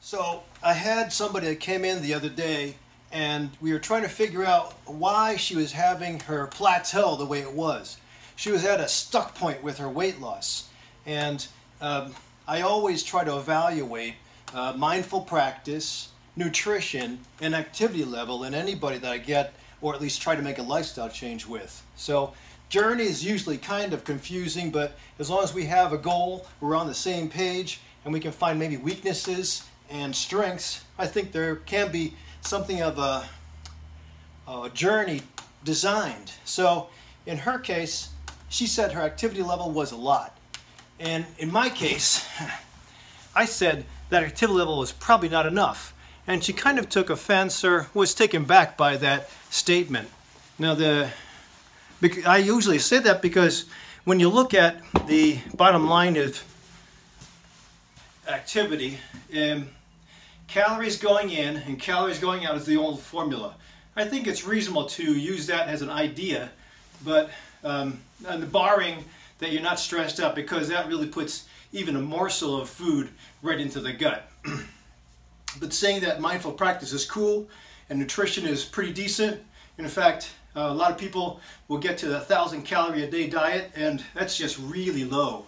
So I had somebody that came in the other day and we were trying to figure out why she was having her plateau the way it was. She was at a stuck point with her weight loss. And I always try to evaluate mindful practice, nutrition, and activity level in anybody that I get, or at least try to make a lifestyle change with. So journey is usually kind of confusing, but as long as we have a goal, we're on the same page, and we can find maybe weaknesses and strengths, I think there can be something of a journey designed. So in her case, she said her activity level was a lot. And in my case, I said that activity level was probably not enough. And she kind of took offense or was taken back by that statement. Now, I usually say that because when you look at the bottom line of activity, calories going in and calories going out is the old formula. I think it's reasonable to use that as an idea, but barring that you're not stressed out, because that really puts even a morsel of food right into the gut. But saying that mindful practice is cool and nutrition is pretty decent. In fact, a lot of people will get to the 1,000 calorie a day diet, and that's just really low,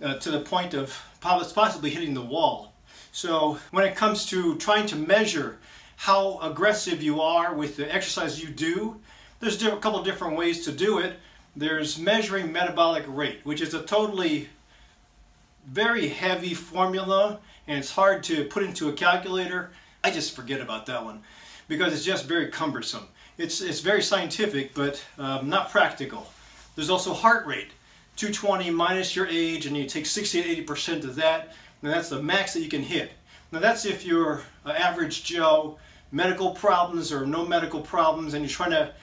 to the point of possibly hitting the wall. So when it comes to trying to measure how aggressive you are with the exercise you do, there's a couple of different ways to do it. There's measuring metabolic rate, which is a totally very heavy formula, and it's hard to put into a calculator. I just forget about that one because it's just very cumbersome. It's very scientific, but not practical. There's also heart rate, 220 minus your age, and you take 60 to 80% of that, and that's the max that you can hit. Now that's if you're an average Joe, medical problems or no medical problems, and you're trying to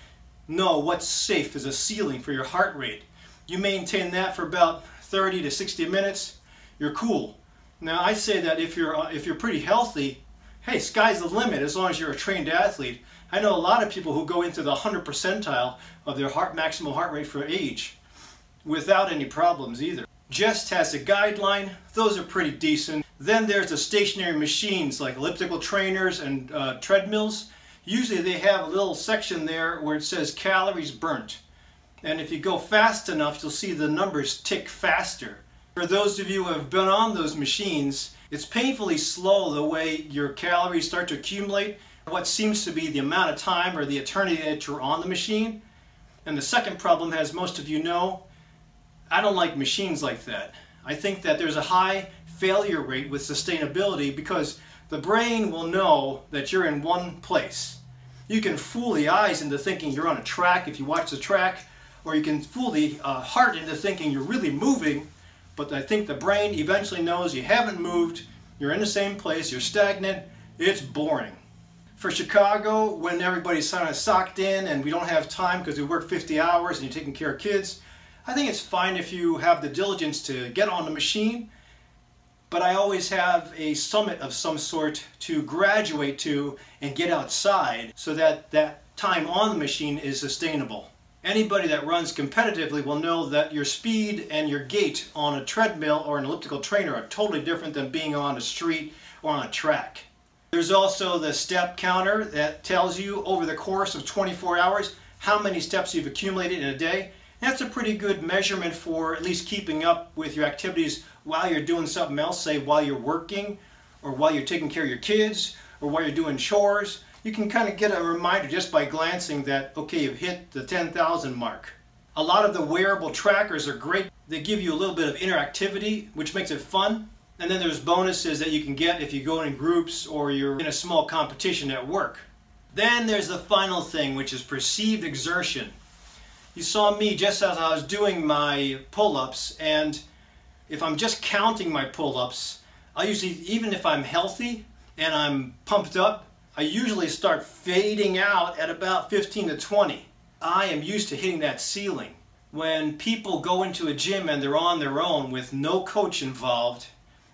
know what's safe as a ceiling for your heart rate. You maintain that for about 30 to 60 minutes, you're cool. Now I say that if you're pretty healthy, hey, sky's the limit as long as you're a trained athlete. I know a lot of people who go into the 100th percentile of their maximal heart rate for age without any problems either. Just has a guideline, those are pretty decent. Then there's the stationary machines like elliptical trainers and treadmills. Usually they have a little section there where it says calories burnt. And if you go fast enough, you'll see the numbers tick faster. For those of you who have been on those machines, it's painfully slow the way your calories start to accumulate. What seems to be the amount of time or the eternity that you're on the machine. And the second problem, as most of you know, I don't like machines like that. I think that there's a high failure rate with sustainability because the brain will know that you're in one place. You can fool the eyes into thinking you're on a track if you watch the track, or you can fool the heart into thinking you're really moving, but I think the brain eventually knows you haven't moved, you're in the same place, you're stagnant, it's boring. For Chicago, when everybody's kind of socked in and we don't have time because we work 50 hours and you're taking care of kids, I think it's fine if you have the diligence to get on the machine, but I always have a summit of some sort to graduate to and get outside so that that time on the machine is sustainable. Anybody that runs competitively will know that your speed and your gait on a treadmill or an elliptical trainer are totally different than being on a street or on a track. There's also the step counter that tells you over the course of 24 hours how many steps you've accumulated in a day. That's a pretty good measurement for at least keeping up with your activities while you're doing something else, say while you're working, or while you're taking care of your kids, or while you're doing chores. You can kind of get a reminder just by glancing that, okay, you've hit the 10,000 mark. A lot of the wearable trackers are great. They give you a little bit of interactivity, which makes it fun. And then there's bonuses that you can get if you go in groups or you're in a small competition at work. Then there's the final thing, which is perceived exertion. You saw me just as I was doing my pull-ups, and if I'm just counting my pull-ups, I usually, even if I'm healthy and I'm pumped up, I usually start fading out at about 15 to 20. I am used to hitting that ceiling. When people go into a gym and they're on their own with no coach involved,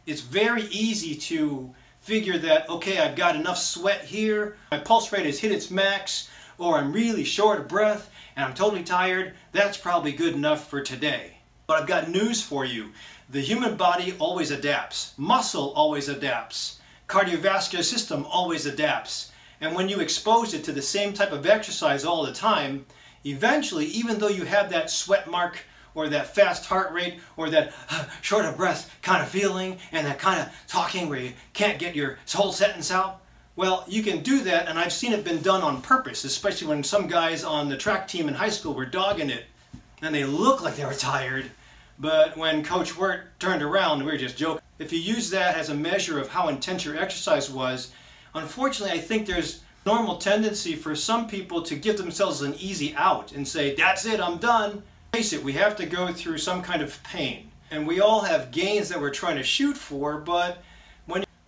it's very easy to figure that, okay, I've got enough sweat here, my pulse rate has hit its max, or I'm really short of breath and I'm totally tired. That's probably good enough for today. But I've got news for you. The human body always adapts. Muscle always adapts. cardiovascular system always adapts. And when you expose it to the same type of exercise all the time, eventually, even though you have that sweat mark or that fast heart rate or that short of breath kind of feeling and that kind of talking where you can't get your whole sentence out, well, you can do that, and I've seen it been done on purpose, especially when some guys on the track team in high school were dogging it and they looked like they were tired, but when Coach Wirt turned around, we were just joking. If you use that as a measure of how intense your exercise was, unfortunately, I think there's a normal tendency for some people to give themselves an easy out and say, that's it, I'm done. Face it, we have to go through some kind of pain. And we all have gains that we're trying to shoot for, but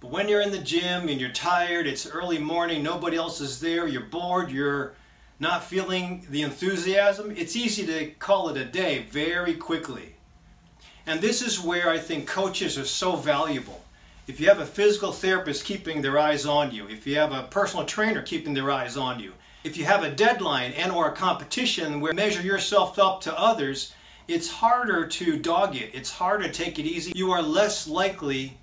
when you're in the gym and you're tired, it's early morning, nobody else is there, you're bored, you're not feeling the enthusiasm, it's easy to call it a day very quickly. And this is where I think coaches are so valuable. If you have a physical therapist keeping their eyes on you, if you have a personal trainer keeping their eyes on you, if you have a deadline and or a competition where you measure yourself up to others, it's harder to dog it. It's harder to take it easy. You are less likely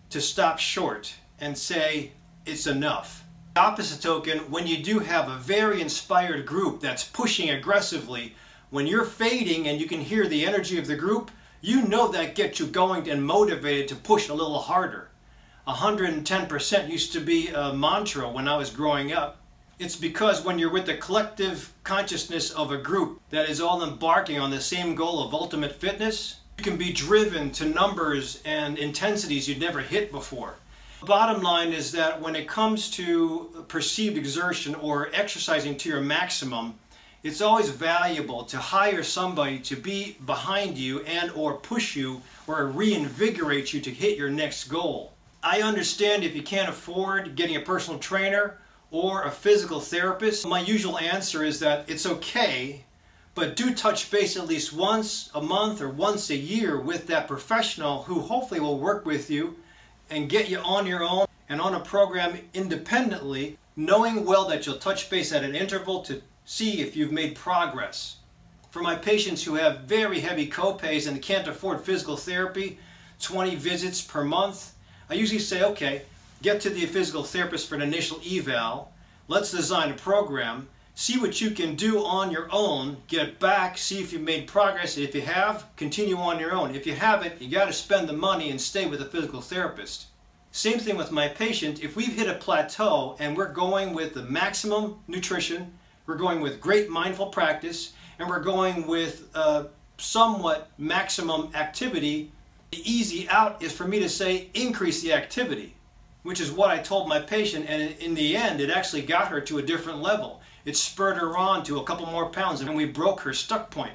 to stop short and say it's enough. The opposite token, when you do have a very inspired group that's pushing aggressively, when you're fading and you can hear the energy of the group, you know that gets you going and motivated to push a little harder. 110% used to be a mantra when I was growing up. It's because when you're with the collective consciousness of a group that is all embarking on the same goal of ultimate fitness, you can be driven to numbers and intensities you'd never hit before. The bottom line is that when it comes to perceived exertion or exercising to your maximum, it's always valuable to hire somebody to be behind you and or push you or reinvigorate you to hit your next goal. I understand if you can't afford getting a personal trainer or a physical therapist. My usual answer is that it's okay, but do touch base at least once a month or once a year with that professional who hopefully will work with you and get you on your own and on a program independently, knowing well that you'll touch base at an interval to see if you've made progress. For my patients who have very heavy co-pays and can't afford physical therapy, 20 visits per month, I usually say, okay, get to the physical therapist for an initial eval, let's design a program, see what you can do on your own, get back, see if you've made progress. If you have, continue on your own. If you haven't, you got to spend the money and stay with a physical therapist. Same thing with my patient. If we've hit a plateau and we're going with the maximum nutrition, we're going with great mindful practice, and we're going with somewhat maximum activity, the easy out is for me to say increase the activity, which is what I told my patient, and in the end it actually got her to a different level. It spurred her on to a couple more pounds and we broke her stuck point.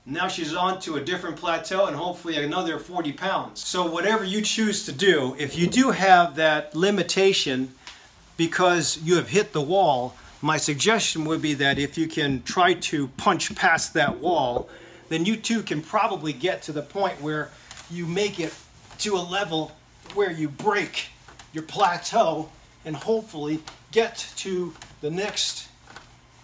Now she's on to a different plateau and hopefully another 40 pounds. So whatever you choose to do, if you do have that limitation because you have hit the wall, my suggestion would be that if you can try to punch past that wall, then you too can probably get to the point where you make it to a level where you break your plateau and hopefully get to the next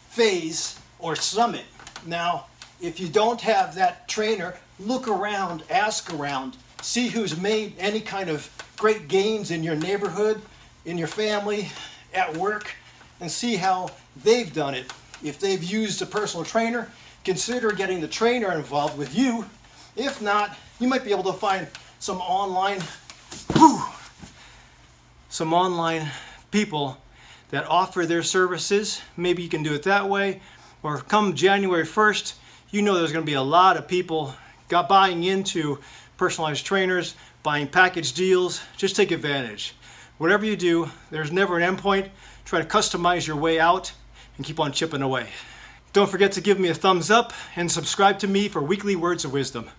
phase or summit. Now, if you don't have that trainer, look around, ask around, see who's made any kind of great gains in your neighborhood, in your family, at work, and see how they've done it. If they've used a personal trainer, consider getting the trainer involved with you. If not, you might be able to find some online people that offer their services. Maybe you can do it that way. Or come January 1st, you know there's going to be a lot of people buying into personalized trainers, buying package deals. Just take advantage. Whatever you do, there's never an end point. Try to customize your way out and keep on chipping away. Don't forget to give me a thumbs up and subscribe to me for weekly words of wisdom.